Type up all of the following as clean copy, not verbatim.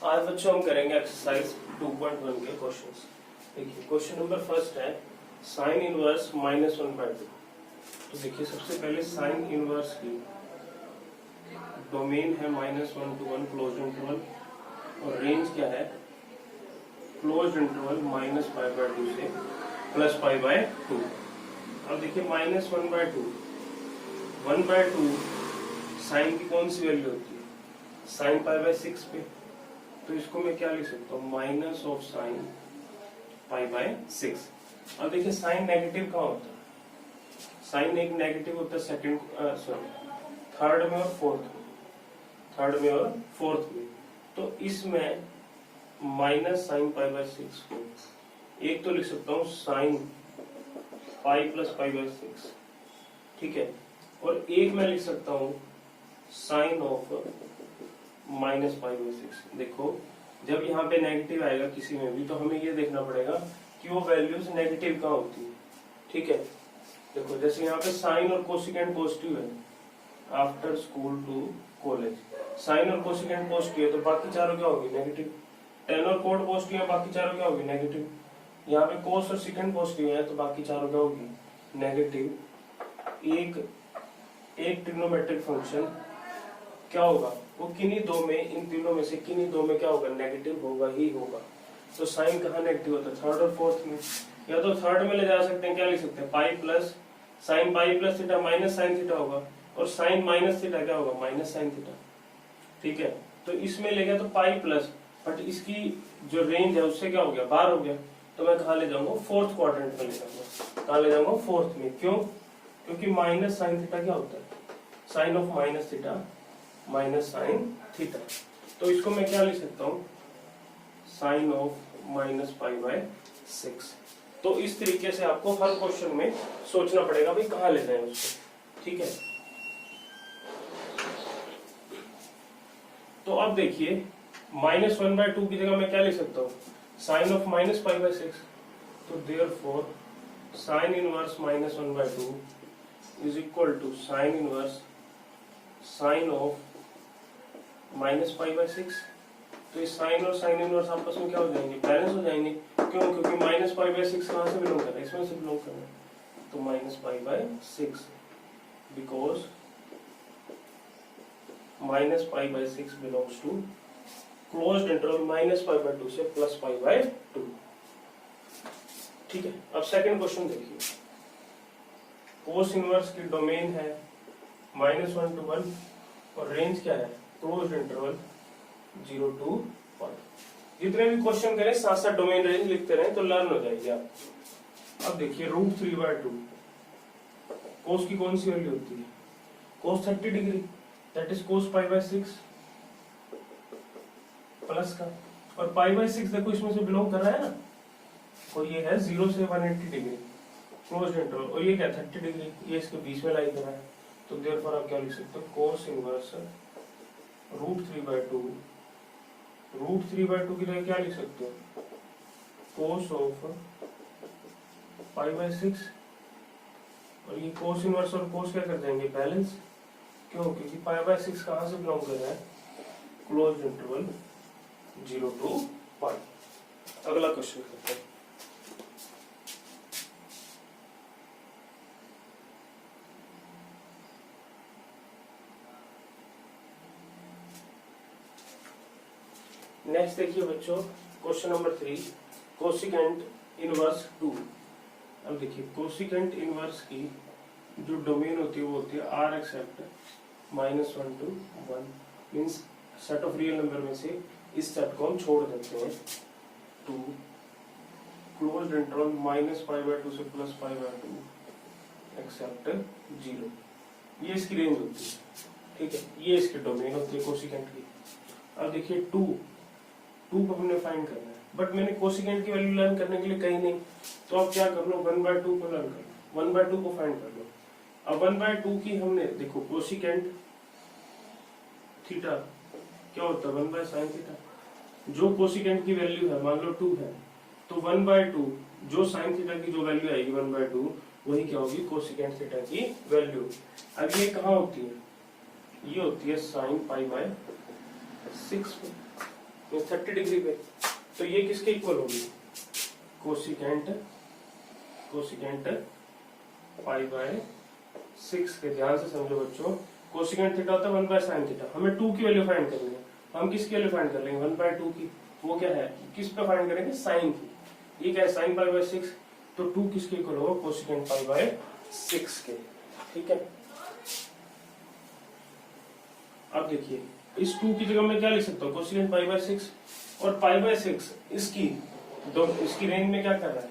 आज बच्चों हम करेंगे एक्सरसाइज 2.1 के क्वेश्चंस। देखिए क्वेश्चन नंबर फर्स्ट है साइन इनवर्स -1/2। तो देखिए सबसे पहले साइन इनवर्स की डोमेन है -1 to 1 क्लोज्ड इंटरवल और रेंज क्या है क्लोज्ड इंटरवल -π/2 से +π/2। अब देखिए -1/2 1/2 साइन की कौन सी वैल्यू होती है साइन π/6 पे, तो इसको मैं क्या लिख सकता हूँ माइनस ऑफ साइन π/6। अब देखिए साइन नेगेटिव कहाँ होता है, साइन एक नेगेटिव होता है सेकंड थर्ड में और फोर्थ में, तो इसमें माइनस साइन π/6 को एक तो लिख सकता हूँ साइन पाई प्लस π/6, ठीक है, और एक मैं लिख सकता हूँ साइन ऑफ -π/6। देखो जब यहाँ पे नेगेटिव आएगा किसी में भी तो हमें ये देखना पड़ेगा कि वो वैल्यूज नेगेटिव कहाँ होती है, ठीक है। देखो जैसे यहाँ पे साइन और कोसिकेंट पॉजिटिव है after school to college, sine और कोसिकेंट पॉजिटिव है तो बाकी चारों क्या होगी नेगेटिव, टेन और कोड पॉजिटिव है बाकी चारों क्या होगी नेगेटिव, यहाँ पे कोस और सिकेंट पॉजिटिव है तो बाकी चारों क्या होगी नेगेटिव। एक ट्रिग्नोमेट्रिक फंक्शन क्या होगा वो किन्हीं दो में, इन तीनों में से किन्हीं दो में क्या होगा नेगेटिव होगा ही होगा। तो साइन कहाँ नेगेटिव होता है थर्ड और फोर्थ में, या तो थर्ड में ले जा सकते हैं, क्या लिख सकते हैं pi plus sine pi plus theta minus sine theta होगा, और साइन माइनस थीटा क्या होगा माइनस साइन थीटा, ठीक है। तो इसमें ले गया तो पाई प्लस, बट इसकी जो रेंज है उससे क्या हो गया बाहर हो गया, तो मैं कहाँ ले जाऊंगा फोर्थ क्वाड्रेंट में ले जाऊंगा, कहाँ ले जाऊंगा फोर्थ में। क्यों, क्योंकि माइनस साइन थीटा क्या होता है sine of minus theta minus sine theta, तो इसको मैं क्या लिख सकता हूँ साइन ऑफ -π/6। तो इस तरीके से आपको हर क्वेश्चन में सोचना पड़ेगा भाई कहाँ ले जाएं उसको, ठीक है। तो अब देखिए -1/2 की जगह मैं क्या लिख सकता हूँ साइन ऑफ -π/6, तो therefore sine inverse -1/2 is equal to sine inverse sine of -π/6। तो इस साइन और साइन इनवर्स आपस में क्या हो जाएंगे बैलेंस हो जाएंगे। क्यों, क्योंकि -π/6 कहाँ से बिलोंग कर रहा है इसमें से बिलोंग कर रहा है, तो -π/6 because -π/6 belongs to closed interval -π/2 से +π/2, ठीक है। अब सेकंड क्वेश्चन देखिए, कोस इनवर्स की डोमेन है -1 to 1 और रेंज क्या है क्लोज्ड इंटरवल 0 to 1। जितने भी क्वेश्चन करें साथ साथ डोमेन रेंज लिखते रहे तो लर्न हो जाएगी आप। अब देखिए √3/2 कोस की कौन सी वैल्यू होती है cos 30 degree, that is cos π/6 plus का, और π/6 देखो इसमें से बिलोंग कर रहा है ना, तो ये है 0 से 180 डिग्री क्लोज्ड इंटरवल, और ये क्या 30 डिग्री, ये इसके बीच में लाई कर रहा है, तो देयरफॉर आप क्या लिख सकते हो कोस इनवर्स √3/2 की जगह क्या लिख सकते हो कोस ऑफ π/6, और ये कोस इनवर्स और कोस क्या कर जाएंगे बैलेंस। क्यों, क्योंकि π/6 कहाँ से बिलोंग कर रहा है क्लोज्ड इंटरवल 0 to 1। अगला क्वेश्चन करते हैं, नेक्स्ट देखिए बच्चों क्वेश्चन नंबर 3 कोसिकेंट इनवर्स 2। अब देखिए कोसिकेंट इनवर्स की जो डोमेन होती है वो होती है r except -1 to 1, means set of real number में से इस सेट को हम छोड़ देते हैं टू क्लोज्ड इंटरवल -π/2 से +π/2 एक्सेप्ट 0, ये इसकी रेंज होती है, ठीक है, ये इसकी डोमेन होती है कोसिकेंट की। अब देखिए 2 को हमने फाइंड करना है, बट मैंने कोसिकेंट की वैल्यू लर्न करने के लिए कहीं नहीं, तो अब क्या कर लो 1/2 को लर्न कर लो, 1/2 को फाइंड कर लो। अब 1/2 की हमने देखो कोसिकेंट थीटा क्या होता है 1/sin थीटा, जो कोसिकेंट की वैल्यू है मान लो 2 है, तो 1/2 जो साइन थीटा की जो वैल्यू आएगी 1/2 वही क्या होगी कोसिकेंट थीटा की वैल्यू। अब ये कहाँ होती है, ये होती है साइन π/6 में, 30 डिग्री पे, तो ये किसके इक्वल होगी, कोसिकेंट पाई बाय 6 के। ध्यान से समझो बच्चों, कोसिकेंट थीटा होता है 1 बाय साइन थीटा। हमें 2 की वैल्यू फाइंड करनी है, हम किसकी वैल्यू फाइंड कर लेंगे 1 बाय 2 की। वो क्या है, किस पे फाइंड करेंगे, साइन की। ये क्या है, साइन पाई बाय 6, तो 2 किसके इक्वल होगा, कोसिकेंट पाई बाय 6 के। ठीक है, अब देखिए इस 2 की जगह मैं क्या लिख सकता हूँ, कोसिकेंट पाई बाय 6, और पाई बाय 6 इसकी रेंज में क्या कर रहा है,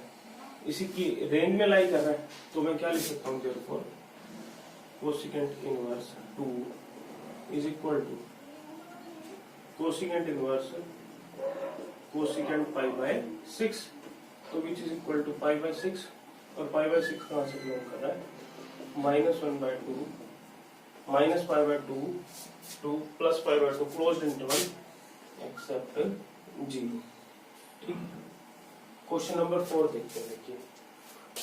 इसी की रेंज में लाई कर रहा है, तो मैं क्या लिख सकता हूँ, therefore cosecant inverse 2 is equal to cosecant inverse cosecant pi by 6, तो which is equal to pi by 6, और पाई बाय 6 कहां से बिलोंग कर रहा है, -1 by 2 minus pi by 2 plus pi by 2 closed interval except 0। ठीक, क्वेश्चन नंबर 4 देखते हैं। देखिए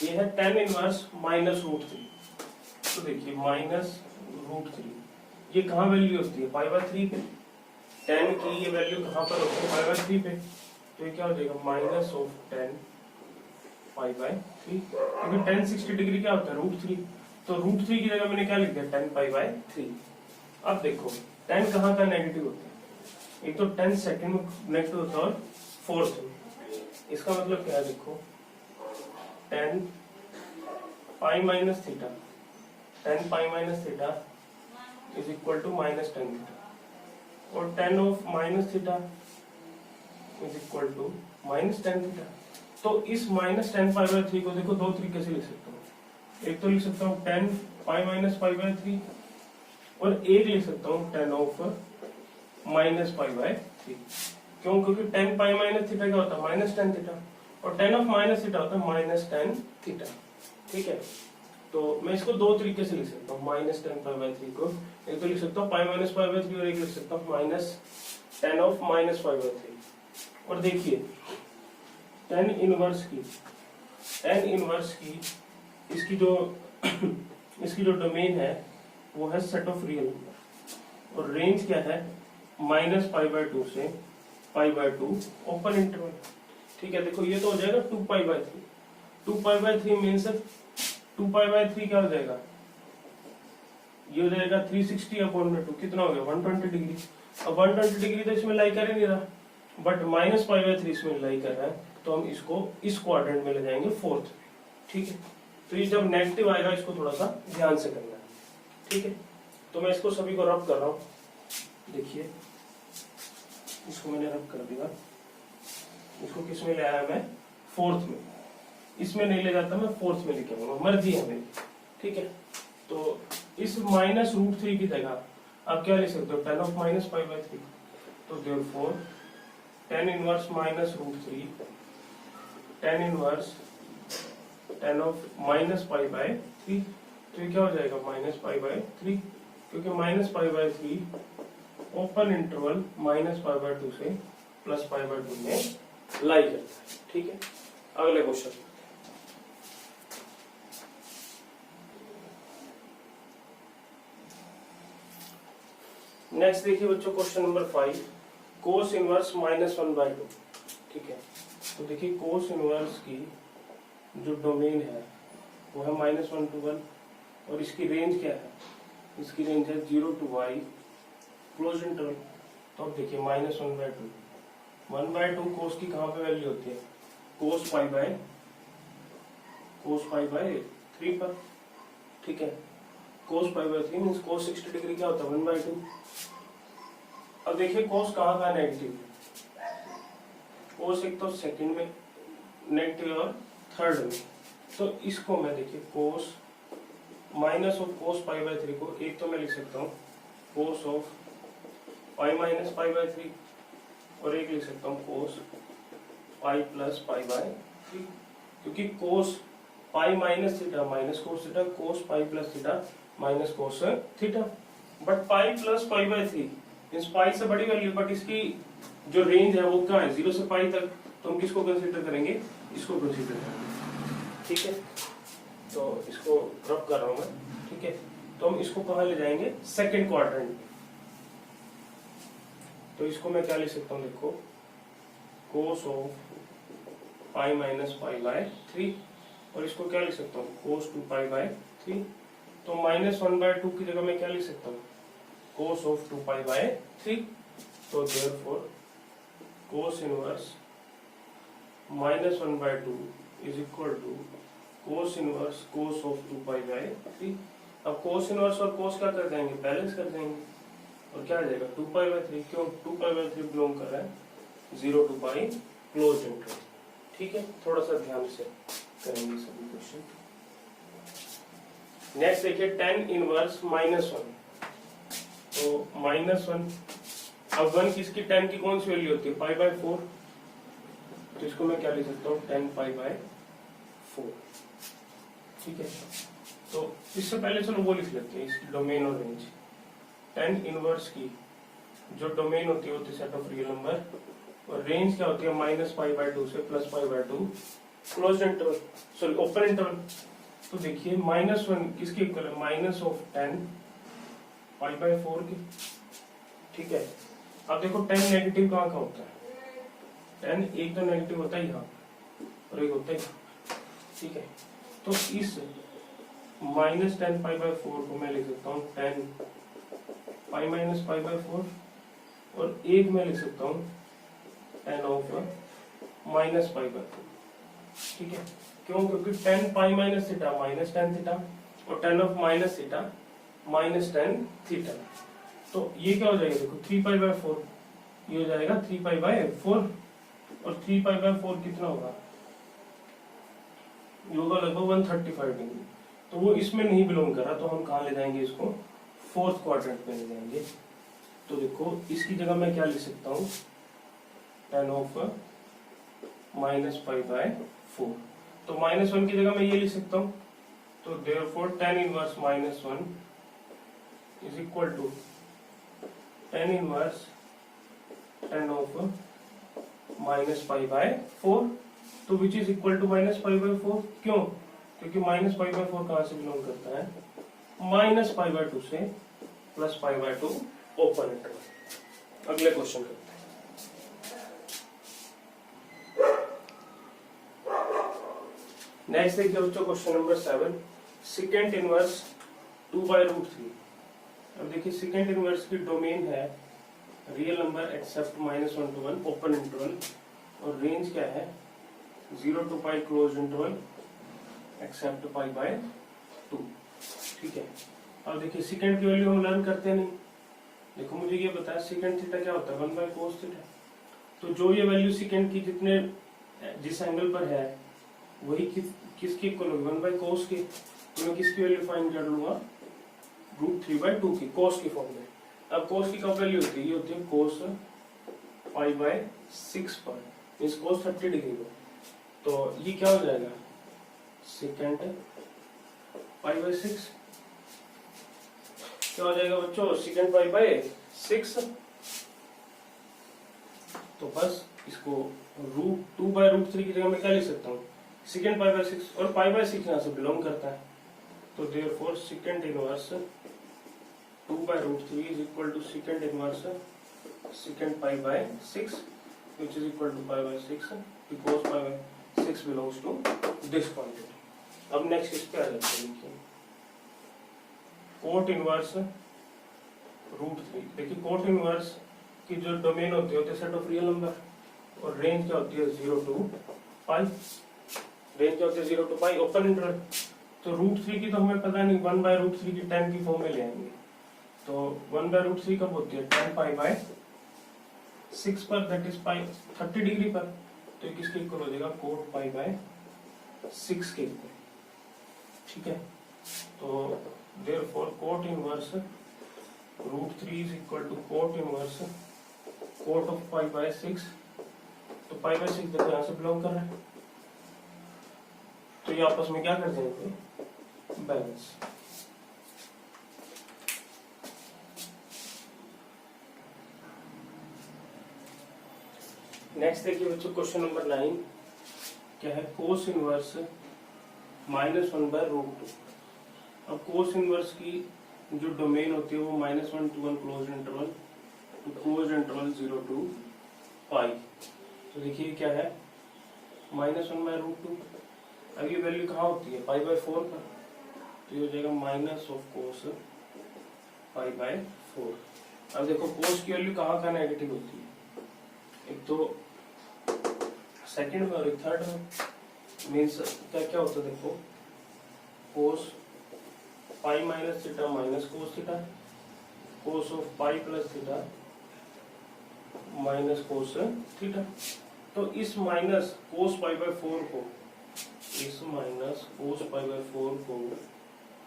ये है tan इनवर्स -√3, तो देखिए -√3 ये कहाँ वैल्यू होती है, पाई बाय 3 पे। tan की ये वैल्यू कहाँ पर होती है, पाई बाय 3 पे, तो ये क्या हो जाएगा -10 पाई बाय 3, क्योंकि tan 60 डिग्री क्या होता है √3, तो √3 की जगह मैंने क्या लिख दिया 10 पाई बाय 3। अब देखो tan कहाँ का नेगेटिव होता है, एक तो tan सेकंड में नेगेटिव होता है और फोर्थ में, इसका मतलब क्या है, देखो tan pi minus theta, tan pi minus theta is equal to -tan theta, और tan of minus theta is equal to -tan theta. तो इस -tan पाई बाय 3 को देखो दो तरीके से लिख सकता हूँ, एक तो लिख सकता हूँ tan pi minus pi by 3, और एक लिख सकता हूँ tan of minus pi by 3। क्यों, क्योंकि tan पाई माइनस थीटा क्या होता है -tan थीटा, और tan ऑफ माइनस थीटा होता है -tan थीटा। ठीक है, तो मैं इसको दो तरीके से लिख सकता हूँ, -tan पाई बाय 3 को एक तो लिख सकता हूँ पाई माइनस पाई बाय 3, और एक लिख सकता हूँ -tan of minus pi by 3। और देखिए tan इनवर्स की इसकी जो डोमेन है वो है सेट ऑफ रियल नंबर, और रेंज क्या है -π/2 से π/2 ओपन इंटरवल। ठीक है, देखो ये तो हो जाएगा 2π/3, 2π/3 मीन्स 2π/3 क्या हो जाएगा, ये हो जाएगा 360/2, कितना हो गया 120 डिग्री। अब 120 डिग्री तो इसमें लाई कर ही नहीं रहा, बट -π/3 इसमें लाई कर रहा है, तो हम इसको इस क्वाड्रेंट में ले जाएंगे फोर्थ। ठीक है, तो ये जब नेगेटिव आएगा इसको थोड़ा सा ध्यान से करना है। ठीक है, तो मैं इसको सभी को रब कर रहा हूँ, देखिए इसको मैंने रब कर दिया, इसको किस में ले आया मैं, फोर्थ में, इसमें नहीं ले जाता मैं फोर्थ में लेके आऊंगा, मर्जी है मेरी। ठीक है, तो इस -√3 की जगह आप क्या ले सकते हो, tan ऑफ -π/3, तो therefore tan inverse -√3 tan inverse tan of -π/3, तो ये क्या हो जाएगा -π/3, क्योंकि -π/3 ओपन इंटरवल -π/2 से +π/2 में लाई करता है। ठीक है, अगले क्वेश्चन, नेक्स्ट देखिए बच्चों क्वेश्चन नंबर 5, कोस इनवर्स -1/2। ठीक है, तो देखिए कोस इनवर्स की जो डोमेन है वो है -1 to 1, और इसकी रेंज क्या है, इसकी रेंज है 0 to y क्लोज इंटरवल। तो अब देखिए -1/2, 1/2 कोस की कहाँ पे वैल्यू होती है, कोस पाई बाय 3 पर। ठीक है, कोस π/3 मींस कोस 60 डिग्री क्या होता है 1/2। अब देखिए कोस कहाँ का नेगेटिव है, कोस एक तो सेकंड में नेगेटिव और थर्ड में, तो इसको मैं देखिए कोस माइनस ऑफ कोस π/3 को एक तो मैं लिख सकता हूँ कोस ऑफ पाई माइनस π/3, और एक लिख सकता हूँ कोस पाई प्लस π/3, क्योंकि cos pi minus theta minus cos theta, cos pi plus theta minus cos theta, but pi plus π/3 means pi से बड़ी वैल्यू, बट इसकी जो रेंज है वो क्या है 0 से पाई तक, तो हम किसको कंसीडर करेंगे, इसको कंसीडर करेंगे। ठीक है, तो इसको रब कर रहा हूं मैं। ठीक है, तो हम इसको कहाँ ले जाएंगे, सेकंड क्वाड्रेंट में। तो इसको मैं क्या लिख सकता हूँ, देखो कोस of pi minus pi by 3, और इसको क्या लिख सकता हूँ, कोस 2 पाई बाय 3। तो -1/2 की जगह मैं क्या लिख सकता हूँ, कोस ऑफ 2 पाई बाय 3। तो therefore cos inverse -1/2 is equal to cos inverse cos of 2 pi by 3। अब कोस इनवर्स और कोस क्या कर देंगे, बैलेंस कर देंगे, और क्या आ जाएगा 2 पाई बाय 3। क्यों 2 पाई बाय 3 बिलोंग कर रहा है 0 to पाई क्लोज इंटरवल। ठीक है, थोड़ा सा ध्यान से करेंगे सभी क्वेश्चन। नेक्स्ट देखिए tan इनवर्स -1। तो -1, अब 1 किसकी, tan की कौन सी वैल्यू होती है, पाई बाय 4। तो इसको मैं क्या लिख सकता हूँ, tan पाई बाय 4। ठीक है, तो इससे पहले चलो वो लिख लेते हैं, इसकी डोमेन और रेंज। tan इनवर्स की जो डोमेन होती है सेट ऑफ रियल नंबर, और रेंज क्या होती है -π/2 से +π/2 closed interval, sorry open interval. तो देखिए -1 किसके इक्वल है, -tan π/4 की। ठीक है, अब देखो tan नेगेटिव कहाँ का होता है, tan एक तो नेगेटिव होता है यहाँ और एक होता है यहाँ। ठीक है, तो इस -tan π/4 को मैं लिख सकता हूँ tan π-π/4, और एक मैं लिख सकता हूँ tan ऑफ -π/4। ठीक है, क्यों, क्योंकि tan pi minus theta minus tan theta, और tan of minus theta minus tan theta. तो ये क्या हो जाएगा, देखो 3π/4, ये हो जाएगा 3π/4, और 3π/4 कितना होगा, ये होगा लगभग 135 डिग्री। तो वो इसमें नहीं बिलोंग कर रहा, तो हम कहाँ ले जाएंगे इसको, फोर्थ क्वाड्रेंट में ले जाएंगे। तो देखो इसकी जगह मैं क्या लिख सकता हूँ, tan ऑफ -π/4। तो -1 की जगह मैं ये लिख सकता हूँ, तो therefore tan inverse -1 is equal to tan inverse tan of -π/4, तो विच इज इक्वल टू -π/4। क्यों, क्योंकि -π/4 कहाँ से बिलोंग करता है, -π/2 से +π/2 ओपन इंटरवल। अगले क्वेश्चन करते हैं। नेक्स्ट देखिए बच्चों क्वेश्चन नंबर 7, सेकेंड इनवर्स 2/√3। अब देखिए सेकेंड इनवर्स की डोमेन है real number except -1 to 1 open interval, और रेंज क्या है 0 to pi close interval except π/2। ठीक है, अब देखिए सेकेंड की वैल्यू हम लर्न करते नहीं। देखो मुझे ये बताया सेकेंड थीटा क्या होता है, 1/cos थीटा। तो जो ये वैल्यू सेकेंड की जितने जिस एंगल पर है वही किसकी इक्वल होगी, 1/cos की। तो मैं किसकी वैल्यू फाइंड कर लूंगा, √3/2 की, cos की फॉर्म में। अब cos की कब वैल्यू होती है, ये होती है cos π/6 पर, मींस cos 30 डिग्री पर। तो ये क्या हो जाएगा, सेकेंड π/6 क्या हो जाएगा बच्चों, सेकेंड π/6। तो बस इसको √2/√3 की जगह मैं क्या लिख सकता हूँ, सेकेंड π/6, और π/6 यहाँ से बिलोंग करता है। तो therefore secant inverse 2/√3 is equal to secant inverse secant π/6 which is equal to π/6 because π/6 belongs to this quantity। अब नेक्स्ट इस पे आ जाते हैं, देखिए कोट इनवर्स √3। देखिए कोट इनवर्स की जो डोमेन होती है सेट ऑफ रियल नंबर, और रेंज क्या होती है 0 to पाई। रेंज क्या होती है 0 to पाई ओपन इंटरवल। तो √3 की तो हमें पता नहीं, 1/√3 की tan की फॉर्म में ले आएंगे। तो 1/√3 कब होती है, tan π/6 पर, दैट इज पाई 30 डिग्री पर। तो किसके इक्वल हो जाएगा, कोट π/6 के इक्वल। ठीक है, तो therefore cot inverse √3 is equal to cot inverse cot of π/6। तो π/6 देखो यहाँ से बिलोंग कर रहा है, तो ये आपस में क्या कर देंगे, बैलेंस। नेक्स्ट देखिए बच्चों क्वेश्चन नंबर 9 क्या है, कोस इनवर्स -1/√2। अब कोस इनवर्स की जो डोमेन होती है वो -1 to 1 close interval, to close interval 0 to pi. तो देखिए क्या है -1/√2। अब ये वैल्यू कहाँ होती है π/4 पर, तो ये हो जाएगा माइनस ऑफ कोस π/4। अब देखो कोस की वैल्यू कहाँ नेगेटिव होती है, एक तो सेकंड में और एक थर्ड में। मीन्स क्या क्या होता है देखो, cos pi minus theta minus cos theta, cos of pi plus theta minus cos theta. तो इस माइनस कोस π/4 को, इस माइनस कोस π/4 को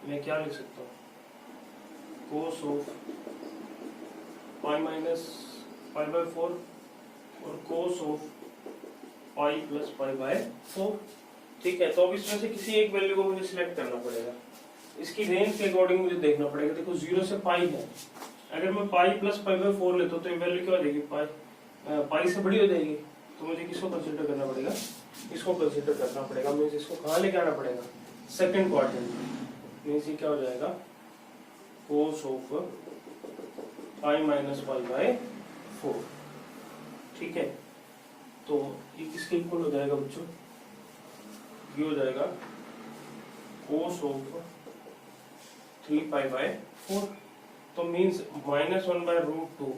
मैं क्या लिख सकता हूँ, कोस ऑफ पाई माइनस π/4 और कोस ऑफ पाई प्लस π/4। ठीक है, तो अब इसमें से किसी एक वैल्यू को मुझे सिलेक्ट करना पड़ेगा। इसकी रेंज के अकॉर्डिंग मुझे देखना पड़ेगा। देखो 0 से पाई है, अगर मैं पाई प्लस π/4 लेता हूँ तो ये वैल्यू क्या हो जाएगी, पाई से बड़ी हो जाएगी। तो मुझे किसको कंसीडर करना पड़ेगा, इसको कंसीडर करना पड़ेगा। मीन्स इसको कहाँ लेके आना पड़ेगा, सेकंड क्वाड्रेंट में। मीन्स ये क्या हो जाएगा, कोस ऑफ पाई माइनस π/4। ठीक है, तो ये किसके इक्वल हो जाएगा बच्चों, ये हो जाएगा कोस ऑफ 3π/4। तो मीन्स -1/√2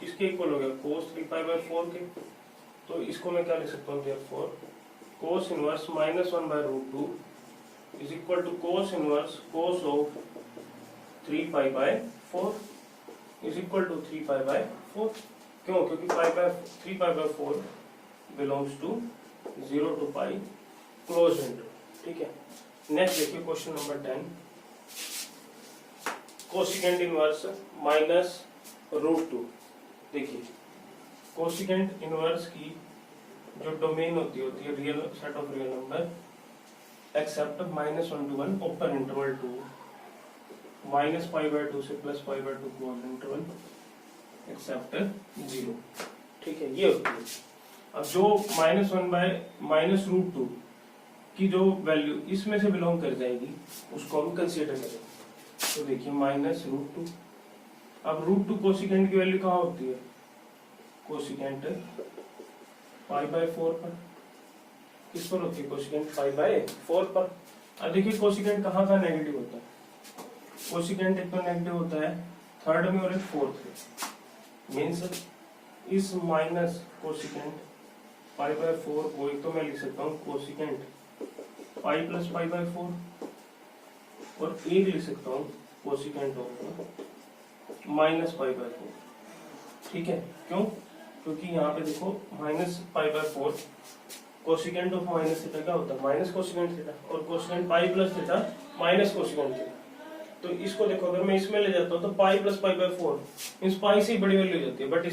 किसके इक्वल हो गया, कोस 3π/4 के। तो इसको मैं क्या लिख सकता हूँ, therefore cos inverse -1/√2 is equal to cos inverse cos of 3π/4 is equal to 3π/4। क्यों, क्योंकि 3π/4 belongs to 0 to pi close interval. ठीक है, नेक्स्ट देखिए क्वेश्चन नंबर 10, कोसिकेंट इनवर्स -√2। देखिए कोसिकेंट इनवर्स की जो डोमेन होती है real set of real number except -1 to 1 open interval to -π/2 से +π/2 क्लोज इंटरवल एक्सेप्ट 0। ठीक है, ये होती है। अब जो -1/√2 की जो वैल्यू इसमें से बिलोंग कर जाएगी उसको हम कंसीडर करेंगे। तो देखिए -√2। अब √2 कोसिकेंट की वैल्यू कहाँ होती है, कोसिकेंट π/4 पर। किस पर होती है, कोसिकेंट π/4 पर। अब देखिए कोसिकेंट कहाँ का नेगेटिव होता है, कोसिकेंट एक तो नेगेटिव होता है थर्ड में और एक फोर्थ में। मीन्स इस माइनस कोसिकेंट π/4 को एक तो मैं लिख सकता हूँ कोसिकेंट पाई प्लस π/4 और एक लिख सकता हूँ कोसिकेंट ऑफ -π/4। ठीक है, क्यों, क्योंकि यहाँ पे देखो -π/4 कोसिकेंट ऑफ माइनस थीटा क्या होता है, माइनस कोसिकेंट थीटा, और कोसिकेंट पाई plus theta minus cosecant theta. तो इसको देखो अगर मैं इसमें ले जाता हूँ तो पाई प्लस π/4 मींस पाई से ही बड़ी वैल्यू हो जाती है। बट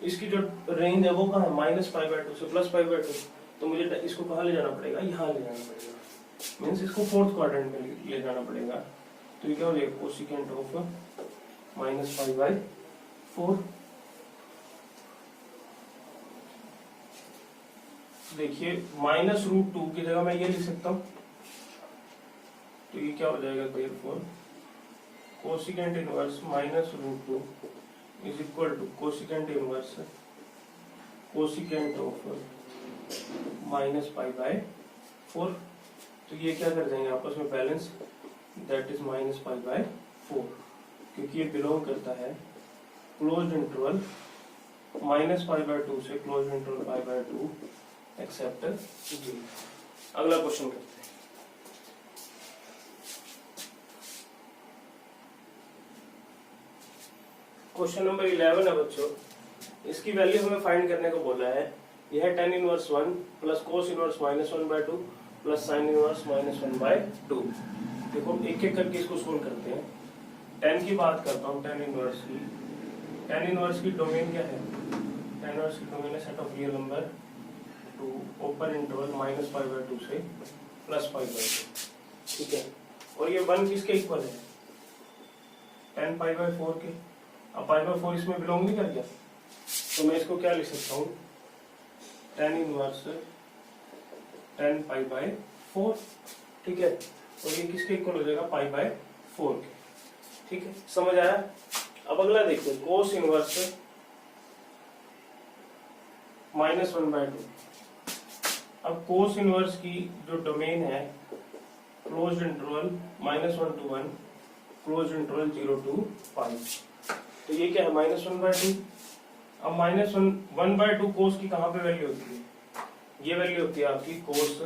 इसकी जो रेंज है वो कहाँ है, -π/2 से +π/2। तो मुझे इसको कहाँ ले जाना पड़ेगा, यहाँ ले जाना पड़ेगा। मीन्स इसको फोर्थ क्वाड्रेंट में ले जाना पड़ेगा। तो ये क्या हो जाएगा, कोसिकेंट ऑफ -π/4। देखिए -√2 की जगह मैं ये लिख सकता हूँ। तो ये क्या हो जाएगा, therefore cosecant inverse -√2 is equal to cosecant inverse cosecant of -π/4। तो ये क्या कर जाएंगे आपस में बैलेंस, दैट इज -π/4, क्योंकि ये बिलोंग करता है क्लोज्ड इंटरवल -π/2 से क्लोज्ड इंटरवल π/2 एक्सेप्ट 0। अगला क्वेश्चन करते हैं। क्वेश्चन नंबर 11 है बच्चों, इसकी वैल्यू हमें फाइंड करने को बोला है। यह tan inverse 1 plus cos inverse -1/2 plus sign inverse -1/2। देखो एक एक करके इसको सोल्व करते हैं। tan की बात करता हूँ, tan इनवर्स की डोमेन क्या है, tan इनवर्स की डोमेन है set of real number to open interval -π/2 से +π/2। ठीक है, और ये 1 किसके इक्वल है, tan π/4 के। अब π/4 इसमें बिलोंग नहीं कर गया, तो मैं इसको क्या लिख सकता हूँ, tan इनवर्स tan π/4। ठीक है, और ये किसके इक्वल हो जाएगा, π/4 के। ठीक है, समझ आया। अब अगला देखिए कोस इनवर्स -1/2। अब कोस इनवर्स की जो डोमेन है closed interval -1 to 1, closed interval 0 to π। तो ये क्या है -1/2। अब -1/2 कोस की कहां पे वैल्यू होती है, ये वैल्यू होती है आपकी कोस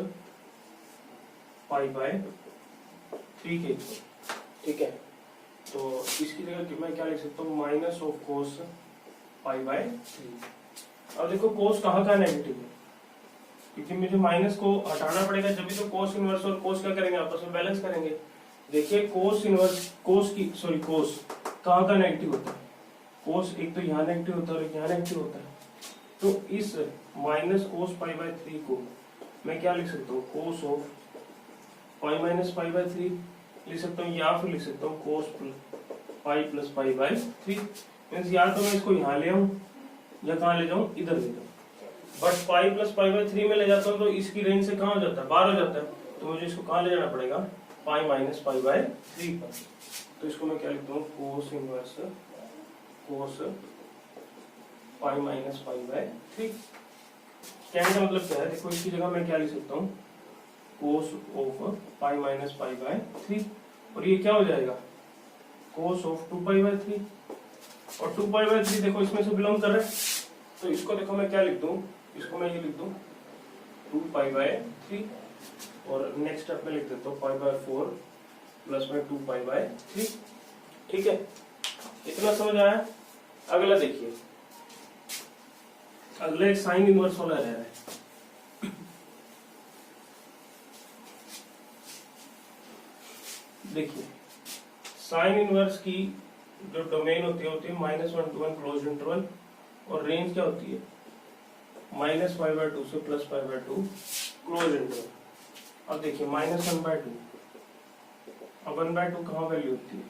π/3 के इक्वल। ठीक है, तो इसकी जगह मैं क्या लिख सकता हूँ माइनस ऑफ कोस π/3। अब देखो कोस कहाँ का नेगेटिव है, क्योंकि मुझे माइनस को हटाना पड़ेगा जब भी तो कोस इनवर्स और कोस क्या करेंगे आपस में बैलेंस करेंगे। देखिए कोस इनवर्स कोस कहाँ का नेगेटिव होता है, कोस एक तो यहाँ नेगेटिव होता है और एक यहाँ नेगेटिव होता है। तो इस माइनस कोस π/3 को मैं क्या लिख सकता हूँ कोस ऑफ π-π/3 लिख सकता हूँ, या फिर लिख सकता हूँ कोस π + π/3। मीन्स या तो मैं इसको यहाँ ले आऊँ या कहाँ ले जाऊँ, इधर ले जाऊँ। बट π + π/3 में ले जाता हूँ तो इसकी रेंज से कहाँ हो जाता है, बाहर हो जाता है। तो मुझे इसको कहाँ ले जाना पड़ेगा π - π/3 पर। तो इसको मैं क्या लिखता हूँ कोस इनवर्स कोस π - π/3। कहने का मतलब क्या है, देखो इसकी जगह मैं क्या लिख सकता हूँ कोस ऑफ π - π/3, और ये क्या हो जाएगा कोस ऑफ 2π/3। और 2π/3 देखो इसमें से बिलोंग कर रहा है, तो इसको देखो मैं क्या लिख दूं, इसको मैं ये लिख दूं 2π/3, और नेक्स्ट स्टेप में लिख देता हूँ π/4 प्लस में 2π/3। ठीक है, इतना समझ आया। अगला देखिए, अगला एक साइन इनवर्स वाला रह रहा है। देखिए साइन इनवर्स की जो डोमेन होती है -1 to 1 क्लोज इंटरवल, और रेंज क्या होती है -π/2 से +π/2 क्लोज इंटरवल। अब देखिए -1/2, अब 1/2 कहाँ वैल्यू होती है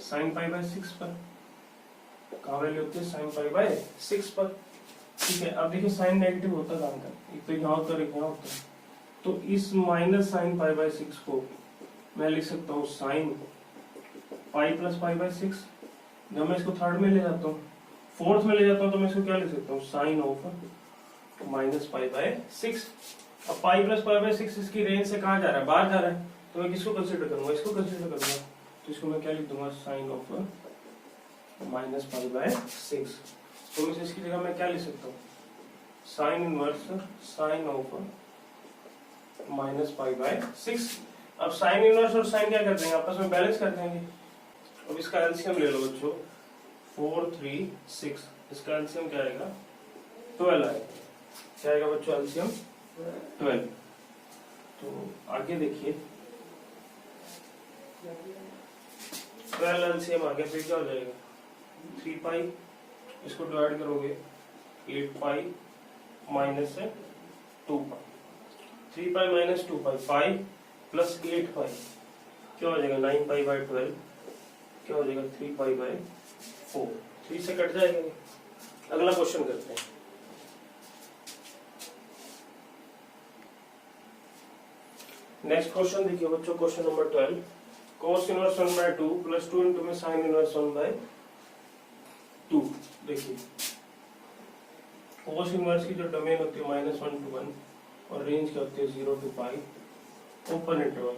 sin π/6 पर, कहाँ वैल्यू होती है sin π/6 पर। ठीक है, अब देखिए साइन नेगेटिव होता कहाँ का, एक तो यहाँ होता है एक यहाँ होता है। तो इस -sin π/6 को मैं लिख सकता हूँ sin π + π/6। जब मैं इसको थर्ड में ले जाता हूँ, फोर्थ में ले जाता हूँ, तो मैं इसको क्या लिख सकता हूँ sin ऑफ -π/6। अब π + π/6 इसकी रेंज से कहाँ जा रहा है, बाहर जा रहा है। तो मैं किसको कंसीडर करूंगा, इसको कंसीडर करूंगा। तो इसको मैं क्या लिख दूंगा sin ऑफ -π/6। तो इसकी जगह मैं क्या लिख सकता हूँ साइन इनवर्स sin ऑफ -π/6। अब साइन इनवर्स और साइन क्या कर देंगे, आपस में बैलेंस कर देंगे। अब इसका एलसीएम ले लो बच्चों, 4 3 6, इसका एलसीएम क्या आएगा 12 आएगा। क्या आएगा बच्चों एलसीएम 12। तो आगे देखिए 12 एलसीएम आगे फिर क्या हो जाएगा 3π, इसको डिवाइड करोगे 8π - 2π, 3π - 2π, π प्लस 8π क्या हो जाएगा 9π/12, क्या हो जाएगा 3π/4, 3 से कट जाएगा। अगला क्वेश्चन करते हैं। नेक्स्ट क्वेश्चन देखिए बच्चों, question number 12, cos inverse 1/2 plus 2 into में sin इनवर्स 1/2। देखिए cos इनवर्स की जो डोमेन होती है -1 to 1, और रेंज क्या होती है 0 to π, open interval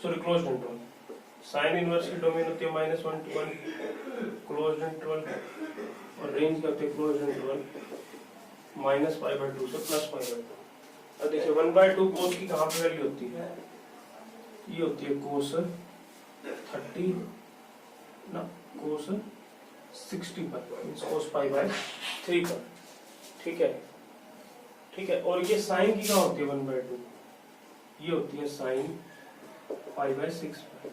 sorry closed interval. Sine inverse की डोमेन होती है -1 to 1 क्लोज्ड इंटरवल, और रेंज क्या होती है क्लोज्ड इंटरवल -π/2 से +π/2। अब देखिए 1/2 कोस की कहाँ पे वैल्यू होती है, ये होती है कोस 30 ना कोस 60 पर, कोस π/3 पर। ठीक है, ठीक है। और ये साइन की कहाँ होती है 1/2, ये होती है साइन π/6 पर।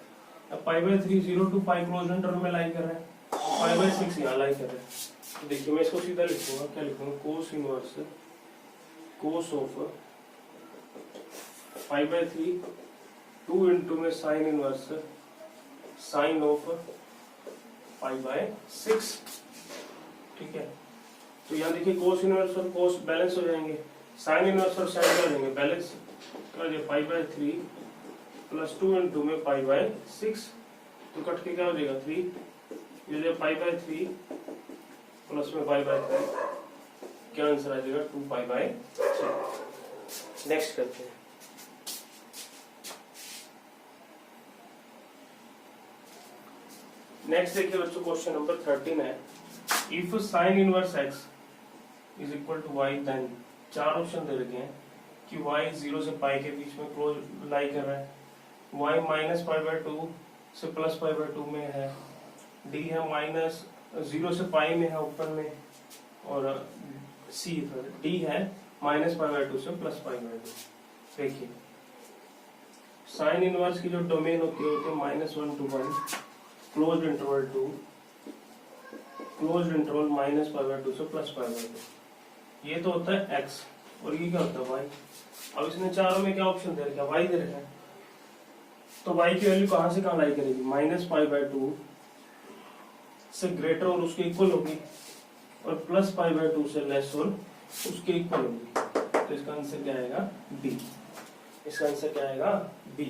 अब π/3 0 to π क्लोज इंटरवल में लाई कर रहा है, π/6 यहाँ लाई कर रहा है। तो देखिए मैं इसको सीधा लिखूंगा, क्या लिखूंगा cos inverse cos of π/3 2 into में साइन इनवर्स साइन ऑफ π/6। ठीक है, तो यहाँ देखिए कोस इनवर्स और कोस बैलेंस हो जाएंगे, साइन इनवर्स और साइन हो जाएंगे बैलेंस, π/3 प्लस 2 इंटू में π/6, तो कट के क्या हो जाएगा 3, ये जो पाई बाय 3 प्लस में पाई बाय 3, क्या आंसर आ जाएगा 2 पाई बाय 3। नेक्स्ट करते हैं। नेक्स्ट देखिए बच्चों, क्वेश्चन नंबर 13 है, if sine inverse x is equal to y, then चार ऑप्शन दे रखे हैं कि y 0 से पाई के बीच में क्लोज लाई कर रहा है, y माइनस पाई बाय 2 से प्लस पाई बाय 2 में है, d है माइनस 0 से पाई में है ऊपर में, और c d है माइनस पाई बाय 2 से प्लस पाई बाय 2। देखिए साइन इनवर्स की जो डोमेन होती है -1 to 1, closed interval to closed interval minus pi by 2 से प्लस पाई बाय 2। ये तो होता है x, और ये क्या होता है y। अब इसने चारों में क्या ऑप्शन दे रखा है, y दे रखा है, तो y की वैल्यू कहां से कहां लाई करेगी, माइनस पाई बाय 2 से ग्रेटर और उसके इक्वल होगी, और प्लस पाई बाय 2 से लेस और उसके इक्वल होगी। तो इसका आंसर क्या आएगा, b। इसका आंसर क्या आएगा, b।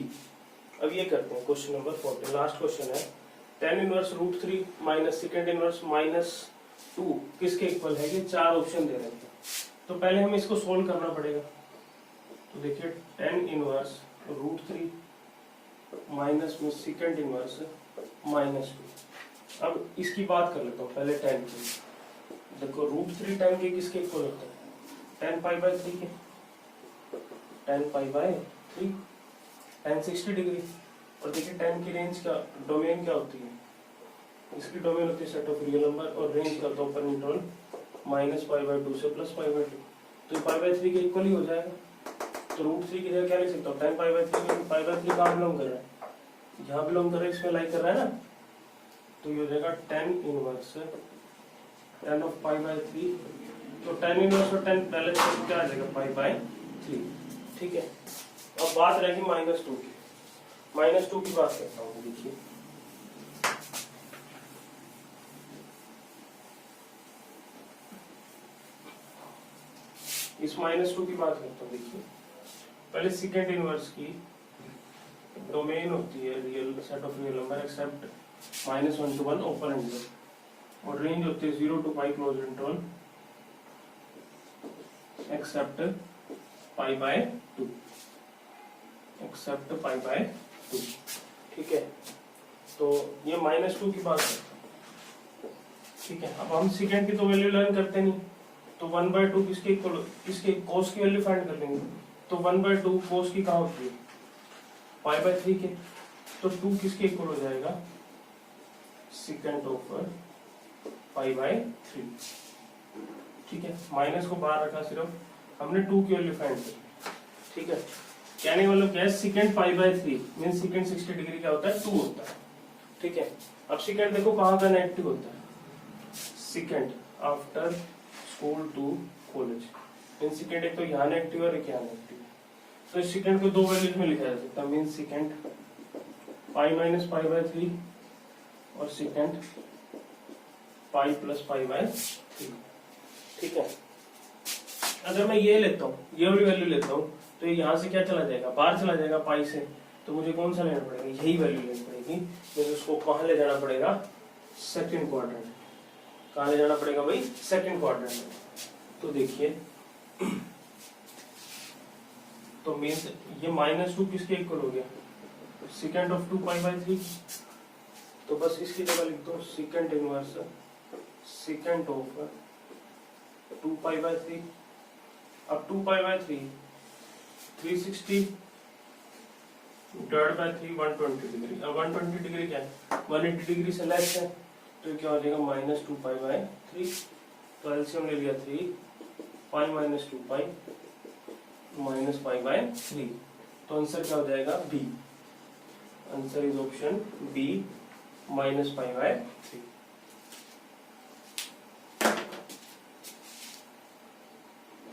अब ये करते हैं क्वेश्चन नंबर 14, लास्ट क्वेश्चन है। tan inverse √3 minus second inverse -2 किसके इक्वल है, ये चार ऑप्शन दे रहे हैं। तो पहले हमें इसको सोल्व करना पड़ेगा। तो देखिए tan इनवर्स √3 माइनस में सेकेंड इनवर्स -2। अब इसकी बात कर लेता हूँ पहले tan की। देखो √3 tan के किसके इक्वल होता है, tan पाई बाय 3 के, tan pi by 3, tan 60 degree. और देखिए tan की रेंज का डोमेन क्या होती है, इसकी डोमेन होती है सेट ऑफ रियल नंबर, और रेंज का open interval minus pi by 2 से प्लस पाई बाय 2। तो पाई बाय 3 के इक्वल ही हो जाएगा। तो √3 की जगह क्या लिख सकता हूँ, tan पाई बाय 3 में पाई बाय 3 कहाँ बिलोंग कर रहा है, यहाँ बिलोंग कर रहा है, इसमें लाई कर रहा है ना। तो ये हो जाएगा tan inverse tan of pi by 3। तो tan इनवर्स और tan बैलेंस करके क्या आ जाएगा, पाई बाय 3। ठीक है, अब बात रहेगी -2 की। -2 की बात करता हूँ। देखिए इस -2 की बात करता हूँ। देखिए पहले सेकेंड इनवर्स की डोमेन होती है real set of real number except -1 to 1 open interval, और रेंज होती है 0 to pi close interval except pi by 2, except pi by 2। ठीक है, तो ये -2 की बात करते हैं। ठीक है, अब हम सेकेंड की तो वैल्यू लर्न करते नहीं, तो 1/2 किसके इक्वल, किसके कोस की वैल्यू फाइंड कर लेंगे। तो 1/2 कोस की कहाँ होती है, पाई बाय 3 के। तो 2 किसके इक्वल हो जाएगा, सेकेंड ऑफ पाई बाय 3। ठीक है, माइनस को बाहर रखा, सिर्फ हमने 2 की वैल्यू फाइंड की। ठीक है, कहने वालों क्या है, second pi by 3 mean second 60 degree क्या होता है, 2 होता है। ठीक है, अब सेकेंड देखो कहाँ का नेगेटिव होता है, second after school to college. Mean second एक तो यहाँ नेगेटिव और एक यहाँ नेगेटिव। तो इस सेकेंड को दो वैल्यूज में लिखा जा सकता है, mean second pi minus pi by 3 और second pi plus pi by 3। ठीक है, अगर मैं ये लेता हूँ, ये वाली वैल्यू लेता हूँ, तो यहाँ से क्या चला जाएगा, बाहर चला जाएगा पाई से। तो मुझे कौन सा लेना पड़ेगा, यही वैल्यू लेनी पड़ेगी। मुझे उसको कहाँ ले जाना पड़ेगा, सेकंड क्वाड्रेंट। कहाँ ले जाना पड़ेगा भाई, सेकंड क्वाड्रेंट में। तो देखिए तो मीन्स ये -2 किसके इक्वल हो गया, सेकंड ऑफ 2 पाई बाय 3। तो बस इसकी जगह लिख दो second inverse second of 2 pi by 3। अब 2 pi by 3 360 divide by 3 120 degree. अब 120 डिग्री क्या है, 180 डिग्री से लेस है, तो क्या हो जाएगा -2 पाई बाय 3। तो एलसीएम ले लिया 3 pi minus 2 pi minus pi by 3। तो आंसर क्या हो जाएगा, B. Answer is option B, -pi by 3।